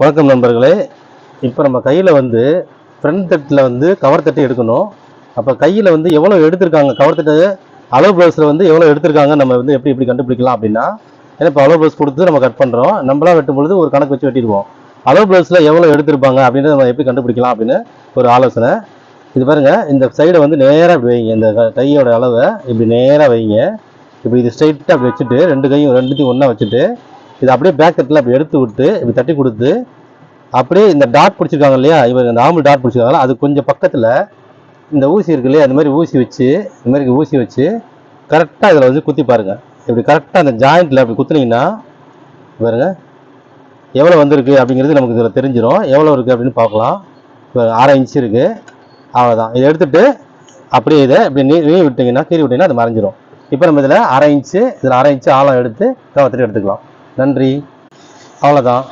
வணக்கம் நண்பர்களே. இப்போ நம்ம கையில் வந்து ஃப்ரண்ட் தட்டில் வந்து கவர் தட்டு எடுக்கணும். அப்போ கையில் வந்து எவ்வளோ எடுத்திருக்காங்க, கவர் தட்டு அளவு ப்ளவுஸில் வந்து எவ்வளோ எடுத்திருக்காங்க நம்ம வந்து எப்படி கண்டுபிடிக்கலாம் அப்படின்னா, ஏன்னா இப்போ அளவு ப்ளவுஸ் கொடுத்து நம்ம கட் பண்ணுறோம். நம்மளா வெட்டும்பொழுது ஒரு கணக்கு வச்சு வெட்டிடுவோம். அளவு ப்ளவுஸில் எவ்வளோ எடுத்திருப்பாங்க அப்படின்றத நம்ம எப்படி கண்டுபிடிக்கலாம் அப்படின்னு ஒரு ஆலோசனை. இது பாருங்கள், இந்த சைடை வந்து நேராக இப்படி வைங்க. இந்த கையோட அளவை இப்படி நேராக வைங்க. இப்படி இது ஸ்ட்ரைட்டாக அப்படி வச்சுட்டு ரெண்டுத்தையும் ஒன்றா வச்சுட்டு இதை அப்படியே பேக் தட்டில் அப்படி எடுத்து விட்டு இப்படி தட்டி கொடுத்து அப்படியே இந்த டாட் பிடிச்சிருக்காங்க இல்லையா, இவங்க இந்த ஆம்பல் டாட் பிடிச்சிருக்காங்களா, அது கொஞ்சம் பக்கத்தில் இந்த ஊசி இருக்கு இல்லையா, அந்த மாதிரி ஊசி வச்சு கரெக்டாக இதில் வந்து குத்தி பாருங்கள். இப்படி கரெக்டாக அந்த ஜாயிண்ட்டில் அப்படி குத்துனீங்கன்னா பாருங்கள் எவ்வளோ வந்திருக்கு அப்படிங்கிறது நமக்கு இதில் தெரிஞ்சிடும். எவ்வளோ இருக்குது அப்படின்னு பார்க்கலாம். இப்போ 1/2 இன்ச்சு இருக்குது, அவ்வளோதான். இதை எடுத்துகிட்டு அப்படியே இதை இப்படி கீறி விட்டிங்கன்னா அது மறைஞ்சிரும். இப்போ நம்ம இதில் 1/2 இன்ச்சு ஆழம் எடுத்து கவர்த்துட்டு எடுத்துக்கலாம். நன்றி. அவ்வளோதான்.